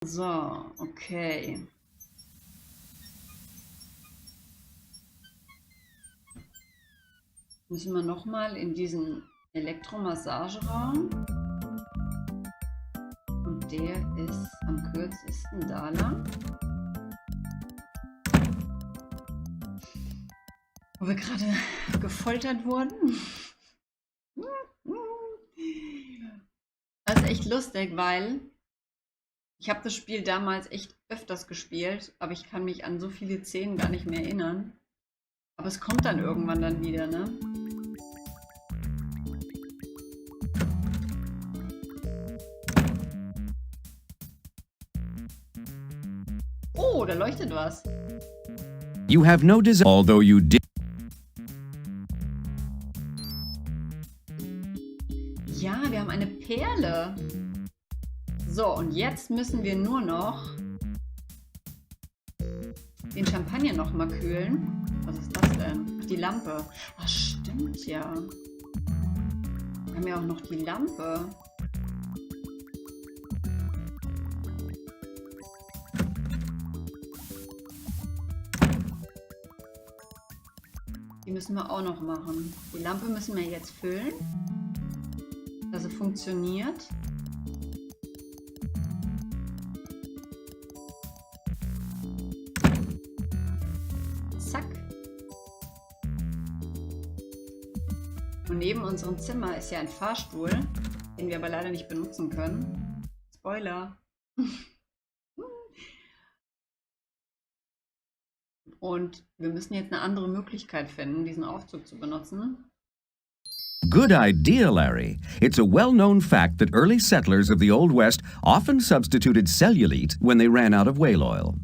So, okay. Müssen wir nochmal in diesen Elektromassageraum. Und der ist am kürzesten da lang. Wo wir gerade gefoltert wurden. Das ist echt lustig, weil ich habe das Spiel damals echt öfters gespielt, aber ich kann mich an so viele Szenen gar nicht mehr erinnern. Aber es kommt dann irgendwann dann wieder, ne? Oh, da leuchtet was. You have no desire, although you did. Ja, wir haben eine Perle. So, und jetzt müssen wir nur noch den Champagner noch mal kühlen. Was ist das denn? Ach, die Lampe. Ach, stimmt ja. Wir haben ja auch noch die Lampe. Die müssen wir auch noch machen. Die Lampe müssen wir jetzt füllen, dass sie funktioniert. Zack. Und neben unserem Zimmer ist ja ein Fahrstuhl, den wir aber leider nicht benutzen können. Spoiler. Und wir müssen jetzt eine andere Möglichkeit finden, diesen Aufzug zu benutzen. Good idea, Larry. It's a well-known fact that early settlers of the Old West often substituted cellulite when they ran out of whale oil.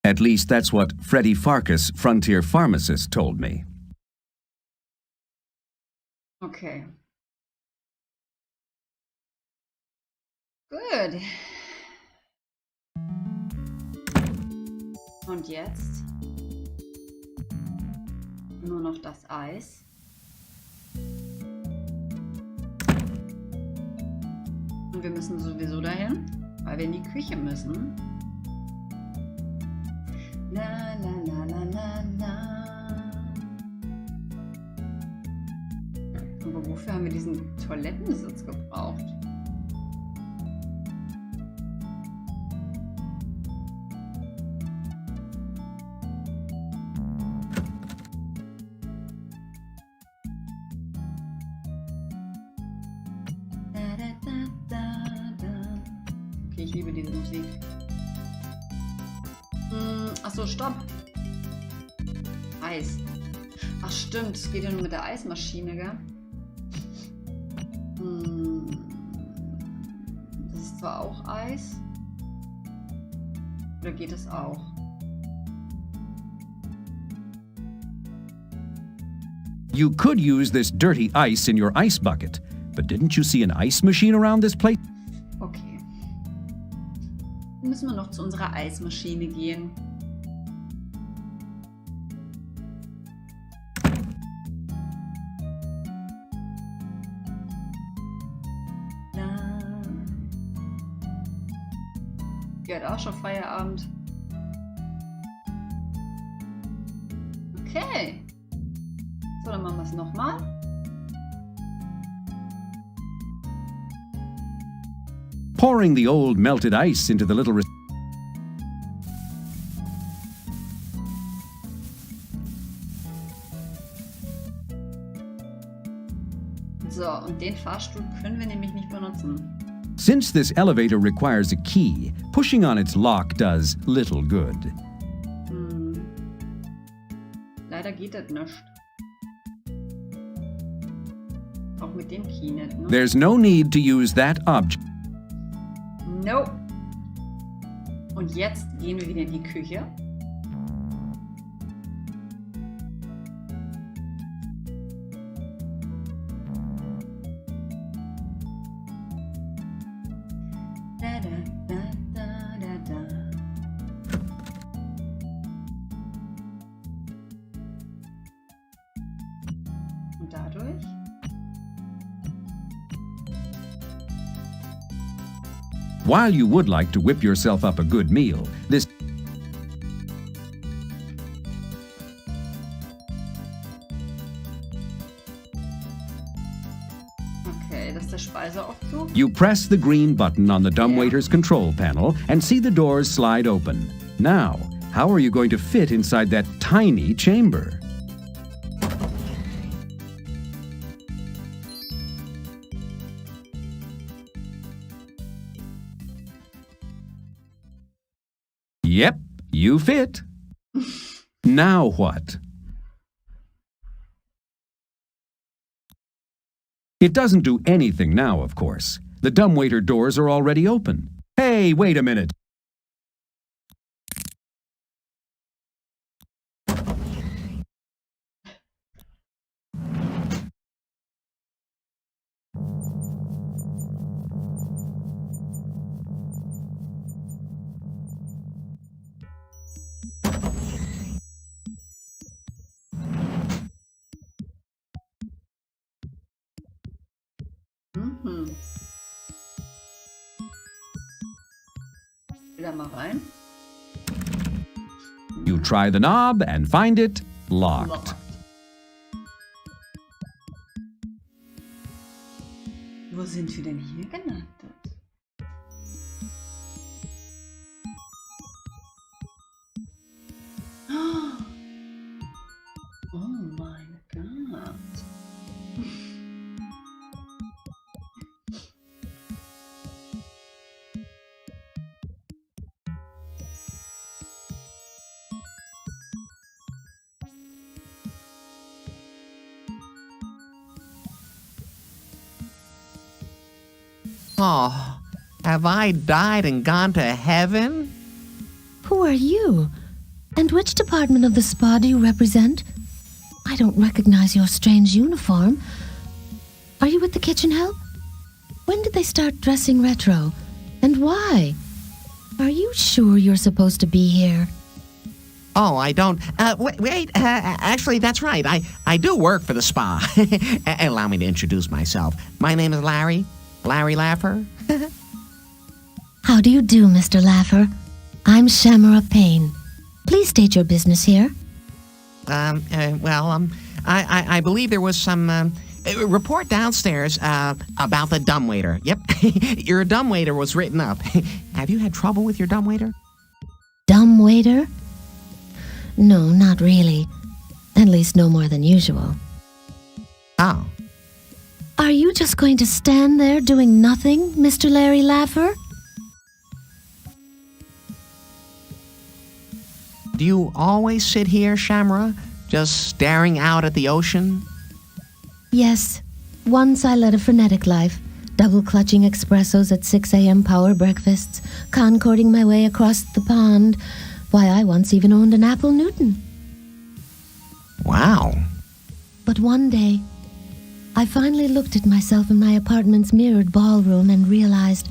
At least that's what Freddie Farkas, frontier pharmacist, told me. Okay. Gut. Und jetzt nur noch das Eis. Und wir müssen sowieso dahin, weil wir in die Küche müssen. La la la la la la. Aber wofür haben wir diesen Toilettensitz gebraucht? Okay, ich liebe diese Musik. Achso, stopp. Eis. Ach stimmt, es geht ja nur mit der Eismaschine, gell? Das ist zwar auch Eis. Oder geht es auch? You could use this dirty ice in your ice bucket, but didn't you see an ice machine around this place? Okay. Dann müssen wir noch zu unserer Eismaschine gehen. Die hat auch schon Feierabend. Okay. So, dann machen wir es nochmal. Pouring the old melted ice into the little So, und den Fahrstuhl können wir nämlich nicht benutzen. Since this elevator requires a key, pushing on its lock does little good. Leider geht das nicht. Auch mit dem Key nicht, ne? There's no need to use that object. Nope. Und jetzt gehen wir wieder in die Küche. Da, da, da, da, da, da. Und dadurch While you would like to whip yourself up a good meal, this Okay, das ist der Speiseaufzug. you press the green button on the dumbwaiter's control panel and see the doors slide open. Now, how are you going to fit inside that tiny chamber? Yep, you fit. Now what? It doesn't do anything now, of course. The dumbwaiter doors are already open. Hey, wait a minute. Mhm. Wieder mal rein. You try the knob and find it locked. Locked. Wo sind wir denn hier gelandet? Oh mein Gott. Oh, have I died and gone to heaven? Who are you? And which department of the spa do you represent? I don't recognize your strange uniform. Are you with the kitchen help? When did they start dressing retro? And why? Are you sure you're supposed to be here? Oh, I don't. Wait. Actually, that's right. I do work for the spa. Allow me to introduce myself. My name is Larry. Larry Laffer. How do you do, Mr. Laffer? I'm Shamara Payne. Please state your business here. I believe there was some report downstairs about the dumbwaiter. Yep, your dumbwaiter was written up. Have you had trouble with your dumbwaiter? Dumbwaiter? No, not really. At least no more than usual. Oh. Are you just going to stand there doing nothing, Mr. Larry Laffer? Do you always sit here, Shamara, just staring out at the ocean? Yes. Once I led a frenetic life, double-clutching espressos at 6 a.m. power breakfasts, concording my way across the pond. Why, I once even owned an Apple Newton. Wow. But one day, I finally looked at myself in my apartment's mirrored ballroom and realized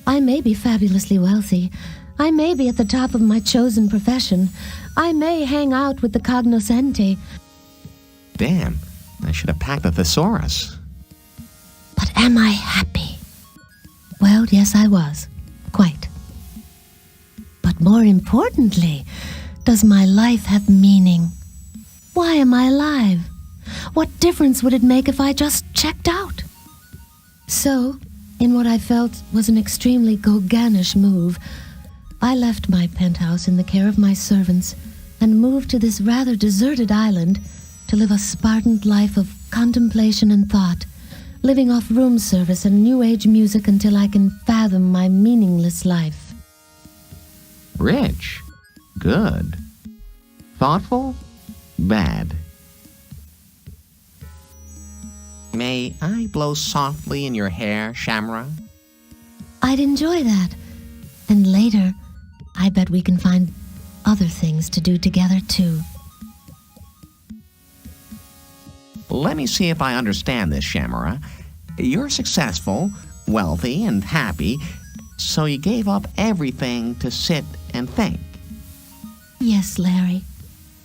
I may be fabulously wealthy. I may be at the top of my chosen profession. I may hang out with the cognoscenti. Damn, I should have packed a thesaurus. But am I happy? Well, yes, I was. Quite. But more importantly, does my life have meaning? Why am I alive? What difference would it make if I just checked out? So, in what I felt was an extremely Gauguinish move, I left my penthouse in the care of my servants and moved to this rather deserted island to live a Spartan life of contemplation and thought, living off room service and New Age music until I can fathom my meaningless life. Rich. Good. Thoughtful. Bad. May I blow softly in your hair, Shamara? I'd enjoy that. And later, I bet we can find other things to do together, too. Let me see if I understand this, Shamara. You're successful, wealthy, and happy, so you gave up everything to sit and think. Yes, Larry.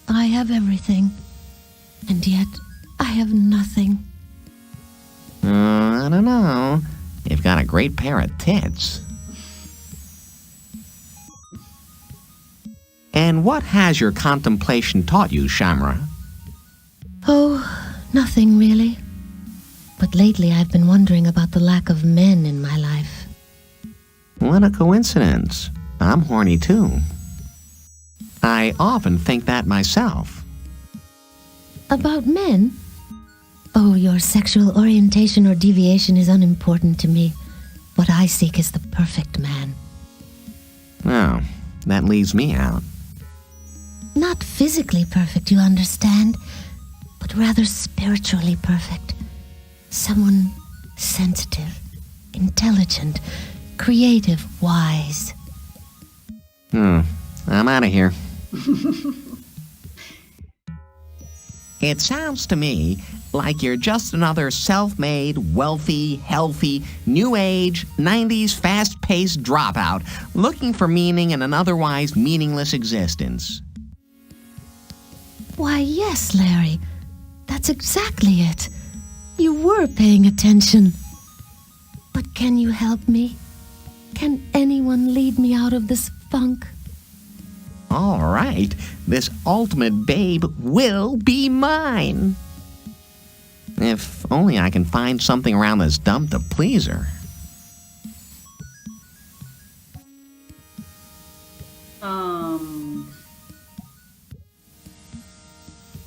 I have everything. And yet, I have nothing. I don't know. You've got a great pair of tits. And what has your contemplation taught you, Shamra? Oh, nothing really. But lately I've been wondering about the lack of men in my life. What a coincidence. I'm horny too. I often think that myself. About men? Oh, your sexual orientation or deviation is unimportant to me. What I seek is the perfect man. Oh, that leaves me out. Not physically perfect, you understand, but rather spiritually perfect. Someone sensitive, intelligent, creative, wise. I'm out of here. It sounds to me like you're just another self-made, wealthy, healthy, new age, 90s fast-paced dropout looking for meaning in an otherwise meaningless existence. Why, yes, Larry. That's exactly it. You were paying attention. But can you help me? Can anyone lead me out of this funk? All right, this ultimate babe will be mine. If only I can find something around this dump to please her.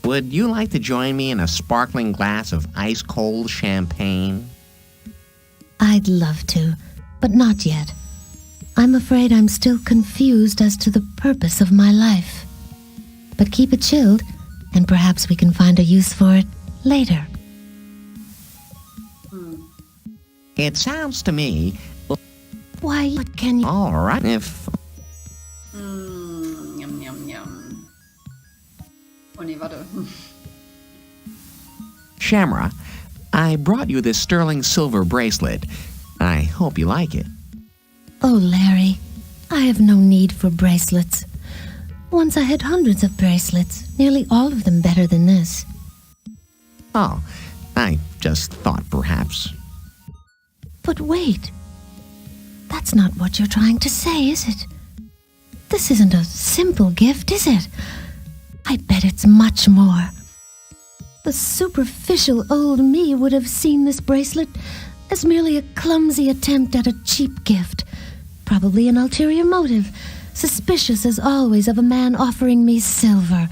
Would you like to join me in a sparkling glass of ice-cold champagne? I'd love to, but not yet. I'm afraid I'm still confused as to the purpose of my life. But keep it chilled, and perhaps we can find a use for it later. It sounds to me... Why, what can you... All right, if... Yum, yum, yum. Oh nee, warte. Shamra, I brought you this sterling silver bracelet. I hope you like it. Oh, Larry, I have no need for bracelets. Once I had hundreds of bracelets, nearly all of them better than this. Oh, I just thought perhaps. But wait. That's not what you're trying to say, is it? This isn't a simple gift, is it? I bet it's much more. The superficial old me would have seen this bracelet as merely a clumsy attempt at a cheap gift. Probably an ulterior motive, suspicious as always of a man offering me silver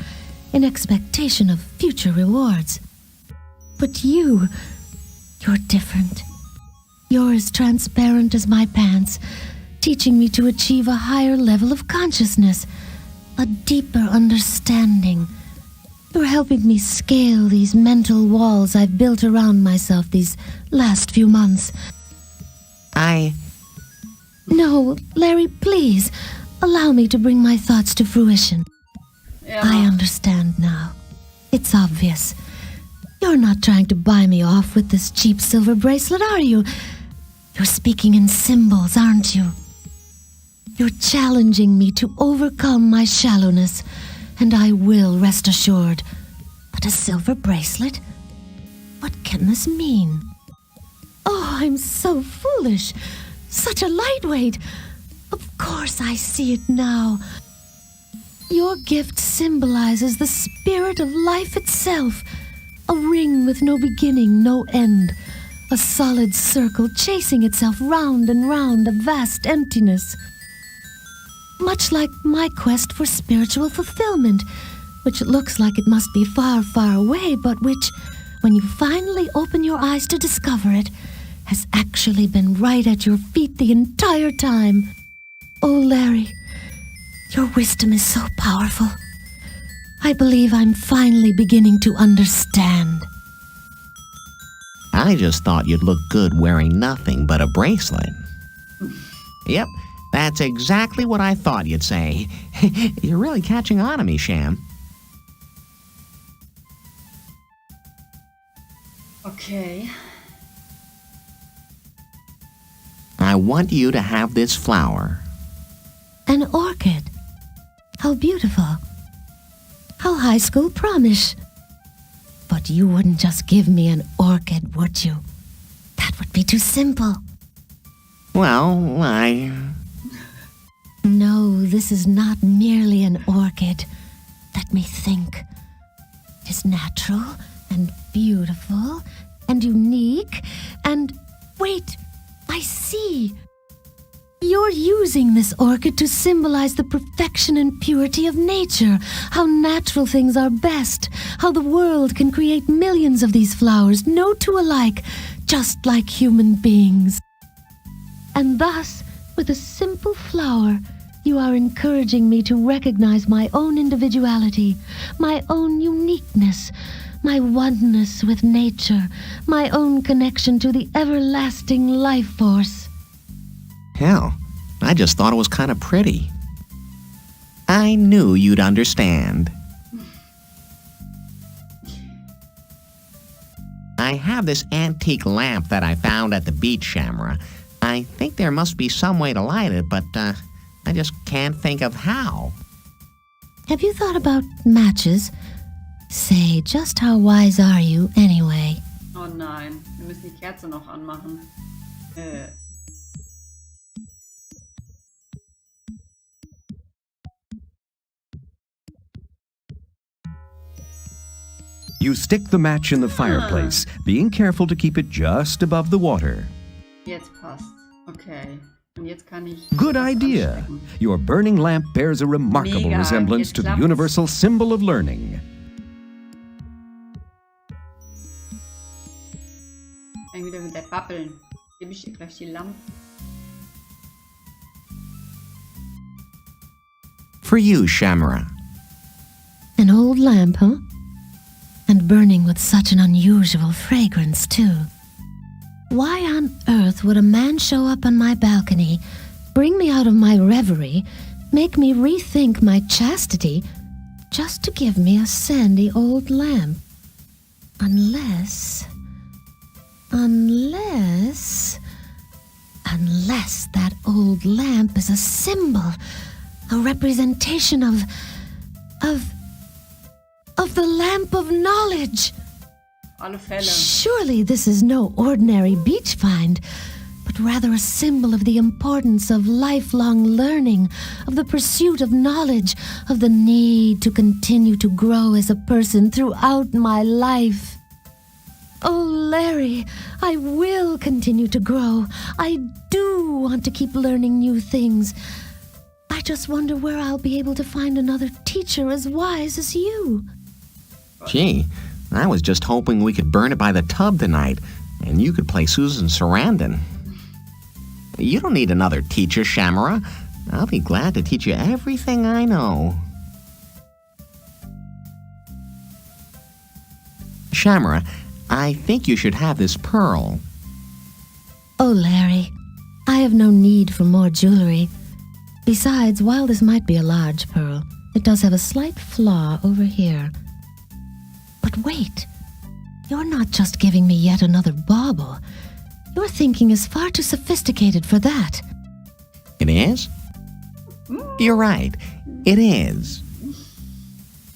in expectation of future rewards. But you're different. You're as transparent as my pants, teaching me to achieve a higher level of consciousness, a deeper understanding. You're helping me scale these mental walls I've built around myself these last few months. No, Larry, please, allow me to bring my thoughts to fruition. Ja. I understand now. It's obvious. You're not trying to buy me off with this cheap silver bracelet, are you? You're speaking in symbols, aren't you? You're challenging me to overcome my shallowness, and I will, rest assured. But a silver bracelet? What can this mean? Oh, I'm so foolish. Such a lightweight. Of course I see it now. Your gift symbolizes the spirit of life itself. A ring with no beginning, no end. A solid circle chasing itself round and round a vast emptiness. Much like my quest for spiritual fulfillment, which looks like it must be far, far away, but which, when you finally open your eyes to discover it, has actually been right at your feet the entire time. Oh, Larry, your wisdom is so powerful. I believe I'm finally beginning to understand. I just thought you'd look good wearing nothing but a bracelet. Yep, that's exactly what I thought you'd say. You're really catching on to me, Sham. Okay. I want you to have this flower. An orchid. How beautiful. How high school promise. But you wouldn't just give me an orchid, would you? That would be too simple. Well, No, this is not merely an orchid. Let me think. It is natural and beautiful and unique and... Wait, I see. You're using this orchid to symbolize the perfection and purity of nature, how natural things are best, how the world can create millions of these flowers, no two alike, just like human beings. And thus, with a simple flower, you are encouraging me to recognize my own individuality, my own uniqueness, my oneness with nature, my own connection to the everlasting life force. Hell, I just thought it was kind of pretty. I knew you'd understand. I have this antique lamp that I found at the beach, Shamra. I think there must be some way to light it, but I just can't think of how. Have you thought about matches? Say, just how wise are you anyway? Oh nein, wir müssen die Kerze noch anmachen. You stick the match in the fireplace, being careful to keep it just above the water. Jetzt passt. Okay. Und jetzt kann ich... Good was idea. anstecken. Your burning lamp bears a remarkable Mega, resemblance jetzt to the klappt's. universal symbol of learning. Fang wieder mit der Babbeln. Gebe ich dir gleich die Lampe. For you, Shamra. An old lamp, huh? And burning with such an unusual fragrance, too. Why on earth would a man show up on my balcony, bring me out of my reverie, make me rethink my chastity, just to give me a sandy old lamp? Unless that old lamp is a symbol, a representation of the lamp of knowledge. Alle Fälle. Surely this is no ordinary beach find, but rather a symbol of the importance of lifelong learning, of the pursuit of knowledge, of the need to continue to grow as a person throughout my life. Oh, Larry, I will continue to grow. I do want to keep learning new things. I just wonder where I'll be able to find another teacher as wise as you. Gee, I was just hoping we could burn it by the tub tonight, and you could play Susan Sarandon. You don't need another teacher, Shamra. I'll be glad to teach you everything I know. Shamra, I think you should have this pearl. Oh, Larry, I have no need for more jewelry. Besides, while this might be a large pearl, it does have a slight flaw over here. But wait, you're not just giving me yet another bauble. Your thinking is far too sophisticated for that. It is? You're right. It is.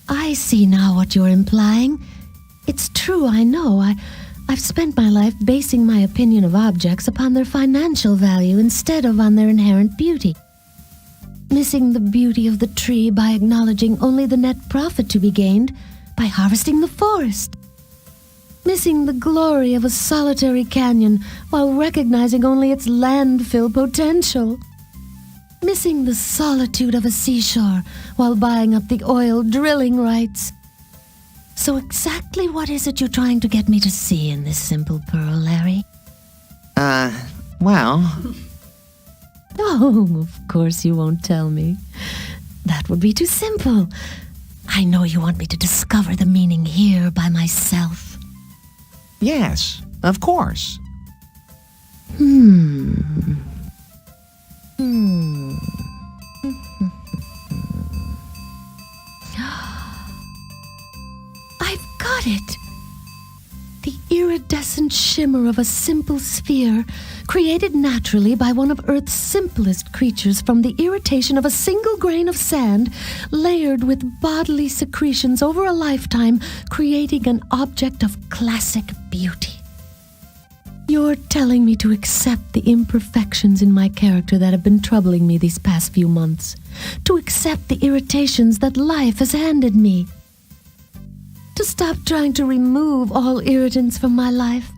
I see now what you're implying. It's true, I know. I've spent my life basing my opinion of objects upon their financial value instead of on their inherent beauty. Missing the beauty of the tree by acknowledging only the net profit to be gained by harvesting the forest. Missing the glory of a solitary canyon while recognizing only its landfill potential. Missing the solitude of a seashore while buying up the oil drilling rights. So exactly what is it you're trying to get me to see in this simple pearl, Larry? Well... Oh, of course you won't tell me. That would be too simple. I know you want me to discover the meaning here by myself. Yes, of course. I've got it. The iridescent shimmer of a simple sphere, created naturally by one of Earth's simplest creatures from the irritation of a single grain of sand, layered with bodily secretions over a lifetime, creating an object of classic beauty. You're telling me to accept the imperfections in my character that have been troubling me these past few months, to accept the irritations that life has handed me. To stop trying to remove all irritants from my life.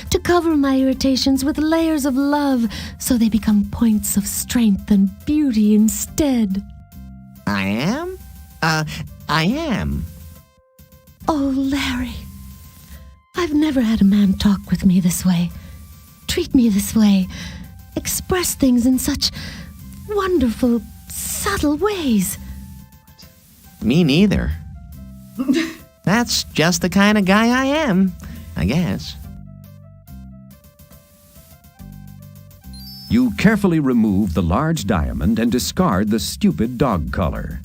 To cover my irritations with layers of love so they become points of strength and beauty instead. I am? I am. Oh, Larry. I've never had a man talk with me this way, treat me this way, express things in such wonderful, subtle ways. Me neither. That's just the kind of guy I am, I guess. You carefully remove the large diamond and discard the stupid dog collar.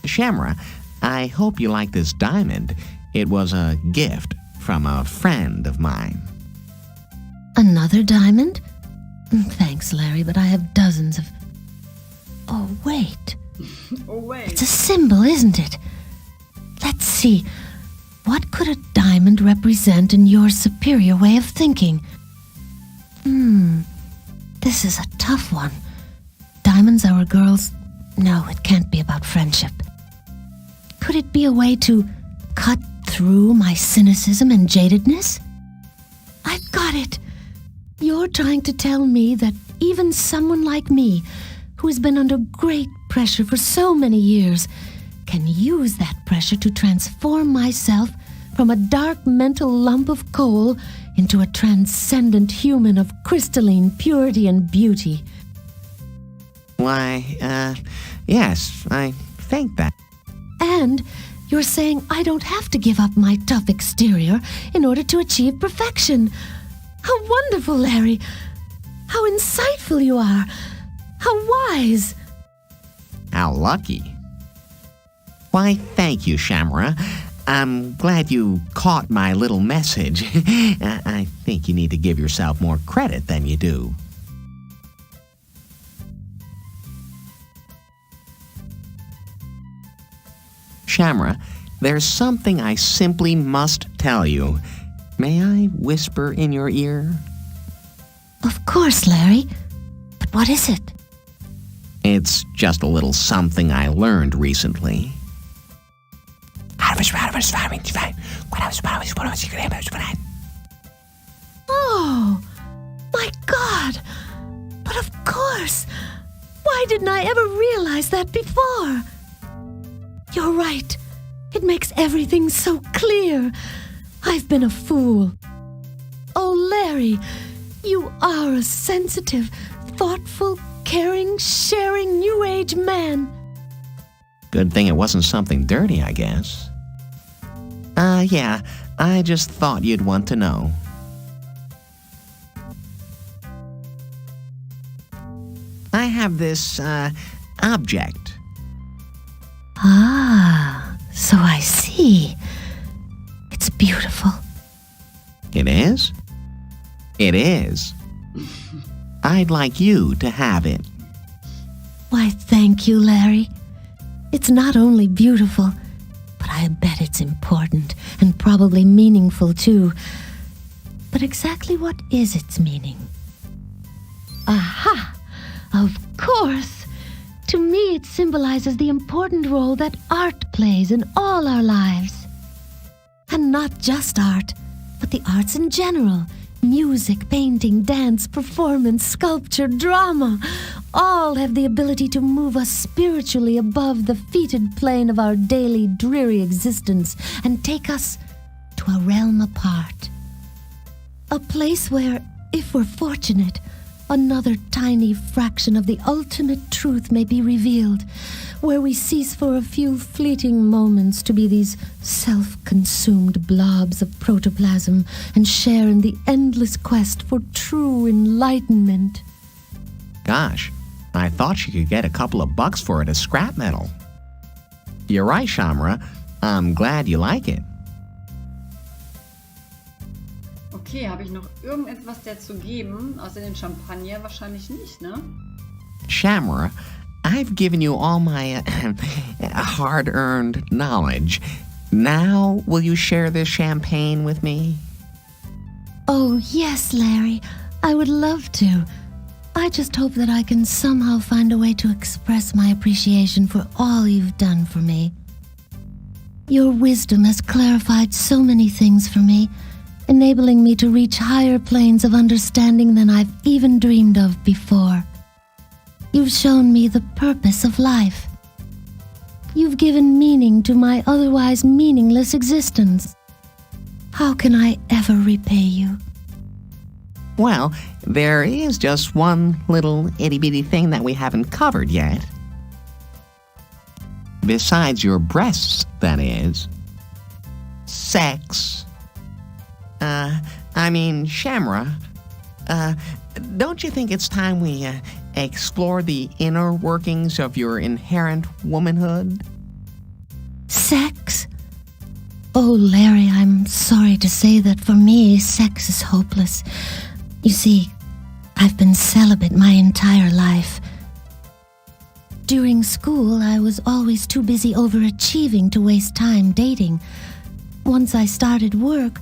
Shamra, I hope you like this diamond. It was a gift from a friend of mine. Another diamond? Thanks, Larry, but I have dozens of... Oh, wait. Oh, wait. It's a symbol, isn't it? Let's see. What could a diamond represent in your superior way of thinking? This is a tough one. Diamonds are a girl's... No, it can't be about friendship. Could it be a way to cut through my cynicism and jadedness? I've got it. You're trying to tell me that even someone like me, who has been under great pressure for so many years, can use that pressure to transform myself from a dark mental lump of coal into a transcendent human of crystalline purity and beauty. Why, yes, I think that. And you're saying I don't have to give up my tough exterior in order to achieve perfection. How wonderful, Larry! How insightful you are! How wise! How lucky. Why, thank you, Shamra. I'm glad you caught my little message. I think you need to give yourself more credit than you do. Shamra, there's something I simply must tell you. May I whisper in your ear? Of course, Larry. But what is it? It's just a little something I learned recently. Oh, my God! But of course! Why didn't I ever realize that before? You're right. It makes everything so clear. I've been a fool. Oh, Larry, you are a sensitive, thoughtful, caring, sharing, New Age man. Good thing it wasn't something dirty, I guess. Yeah, I just thought you'd want to know. I have this, object. Ah, so I see. It's beautiful. It is? It is. I'd like you to have it. Why, thank you, Larry. It's not only beautiful, but I bet it's important and probably meaningful too. But exactly what is its meaning? Aha! Of course! To me, it symbolizes the important role that art plays in all our lives. And not just art, but the arts in general. Music, painting, dance, performance, sculpture, drama. All have the ability to move us spiritually above the fetid plane of our daily dreary existence and take us to a realm apart. A place where, if we're fortunate, another tiny fraction of the ultimate truth may be revealed, where we cease for a few fleeting moments to be these self-consumed blobs of protoplasm and share in the endless quest for true enlightenment. Gosh, I thought you could get a couple of bucks for it as scrap metal. You're right, Shamra. I'm glad you like it. Okay, habe ich noch irgendetwas dazu geben, außer den Champagner? Wahrscheinlich nicht, ne? Shamra, I've given you all my hard-earned knowledge. Now, will you share this champagne with me? Oh, yes, Larry. I would love to. I just hope that I can somehow find a way to express my appreciation for all you've done for me. Your wisdom has clarified so many things for me, enabling me to reach higher planes of understanding than I've even dreamed of before. You've shown me the purpose of life. You've given meaning to my otherwise meaningless existence. How can I ever repay you? Well, there is just one little itty-bitty thing that we haven't covered yet. Besides your breasts, that is. Sex. Shamra. Don't you think it's time we, explore the inner workings of your inherent womanhood? Sex? Oh, Larry, I'm sorry to say that for me, sex is hopeless. You see, I've been celibate my entire life. During school, I was always too busy overachieving to waste time dating. Once I started work,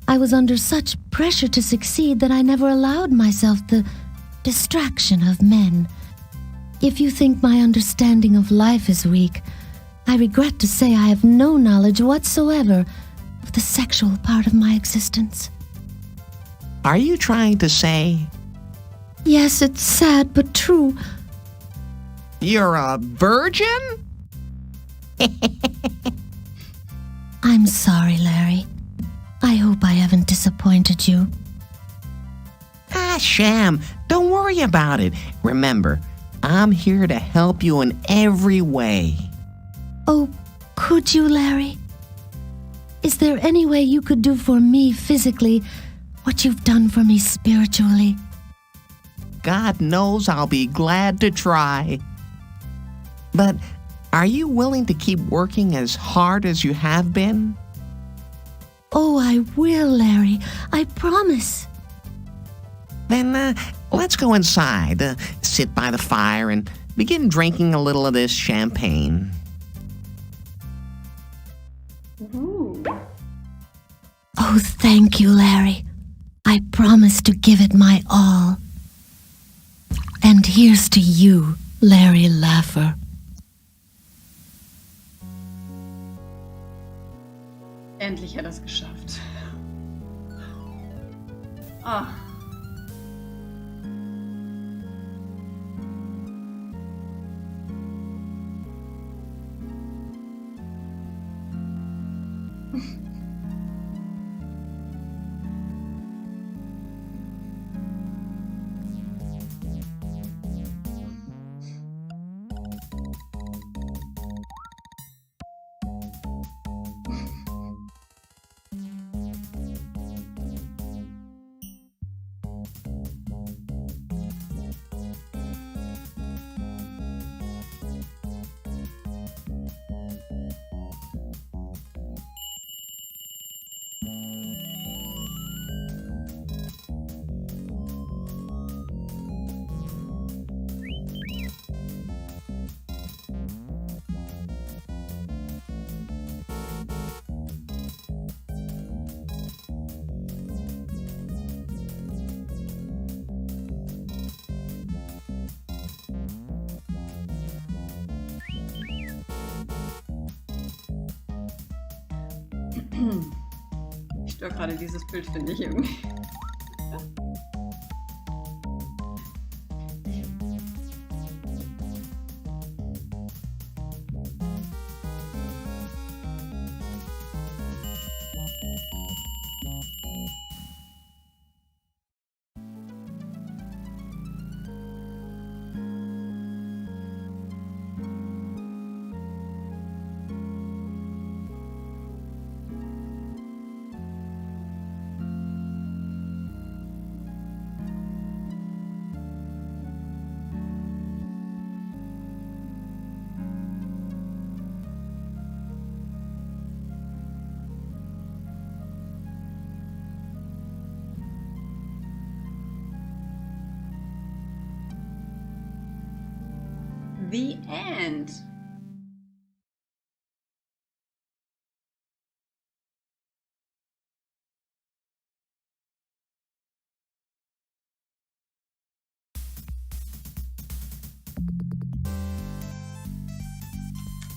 I was under such pressure to succeed that I never allowed myself the distraction of men. If you think my understanding of life is weak, I regret to say I have no knowledge whatsoever of the sexual part of my existence. Are you trying to say Yes, it's sad but true. you're a virgin? I'm sorry, Larry. I hope I haven't disappointed you. Sham, don't worry about it. Remember, I'm here to help you in every way. Oh, could you, Larry? Is there any way you could do for me physically what you've done for me spiritually? God knows I'll be glad to try. But are you willing to keep working as hard as you have been? Oh, I will, Larry. I promise. Then let's go inside, sit by the fire, and begin drinking a little of this champagne. Ooh. Oh, thank you, Larry. I promise to give it my all. And here's to you, Larry Laffer. Endlich hat er es geschafft. Ah. Ich störe gerade dieses Bild, finde ich irgendwie. The end.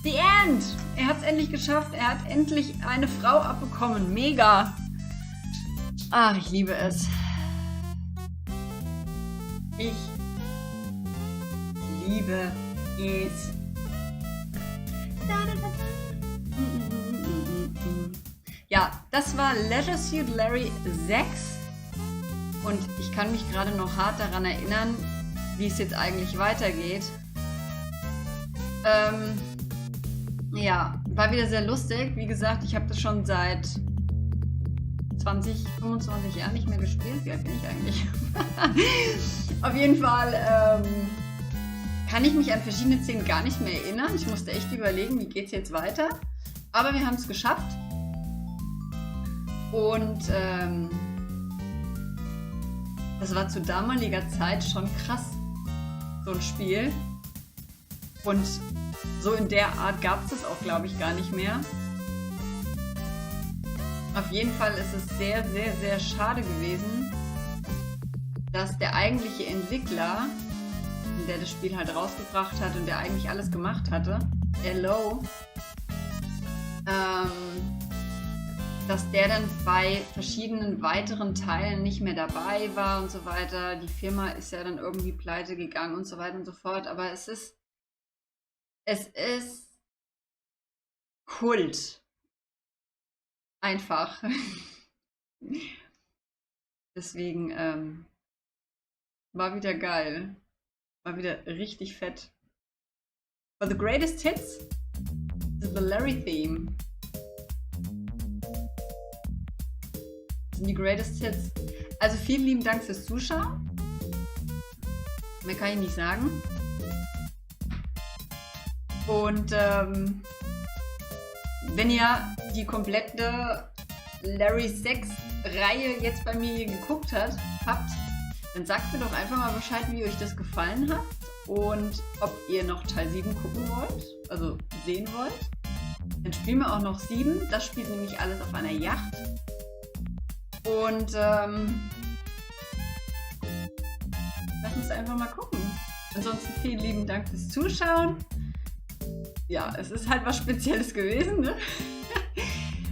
The End! Er hat es endlich geschafft. Er hat endlich eine Frau abbekommen. Mega! Ach, ich liebe es. Ich liebe es. Ja, das war Leisure Suit Larry 6. Und ich kann mich gerade noch hart daran erinnern, wie es jetzt eigentlich weitergeht. Ja, war wieder sehr lustig. Wie gesagt, ich habe das schon seit 20, 25 Jahren nicht mehr gespielt. Wie alt bin ich eigentlich? Auf jeden Fall kann ich mich an verschiedene Szenen gar nicht mehr erinnern. Ich musste echt überlegen, wie geht es jetzt weiter. Aber wir haben es geschafft. Und das war zu damaliger Zeit schon krass, so ein Spiel. Und so in der Art gab es das auch, glaube ich, gar nicht mehr. Auf jeden Fall ist es sehr, sehr, sehr schade gewesen, dass der eigentliche Entwickler, der das Spiel halt rausgebracht hat und der eigentlich alles gemacht hatte, Hello, dass der dann bei verschiedenen weiteren Teilen nicht mehr dabei war und so weiter. Die Firma ist ja dann irgendwie pleite gegangen und so weiter und so fort. Aber es ist Kult. Einfach. Deswegen war wieder geil. War wieder richtig fett. But the greatest hits is the Larry theme. Das sind die greatest hits. Also vielen lieben Dank fürs Zuschauen. Mehr kann ich nicht sagen. Und wenn ihr die komplette Larry 6 Reihe jetzt bei mir geguckt habt, dann sagt mir doch einfach mal Bescheid, wie euch das gefallen hat und ob ihr noch Teil 7 gucken wollt, also sehen wollt. Dann spielen wir auch noch 7. Das spielt nämlich alles auf einer Yacht. Und lass uns einfach mal gucken. Ansonsten vielen lieben Dank fürs Zuschauen. Ja, es ist halt was Spezielles gewesen, ne?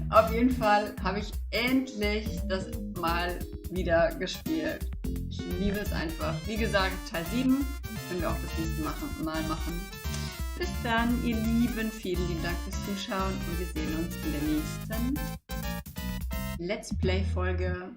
Auf jeden Fall habe ich endlich das mal wieder gespielt. Ich liebe es einfach. Wie gesagt, Teil 7 können wir auch das nächste Mal machen. Bis dann, ihr Lieben. Vielen lieben Dank fürs Zuschauen und wir sehen uns in der nächsten Let's Play Folge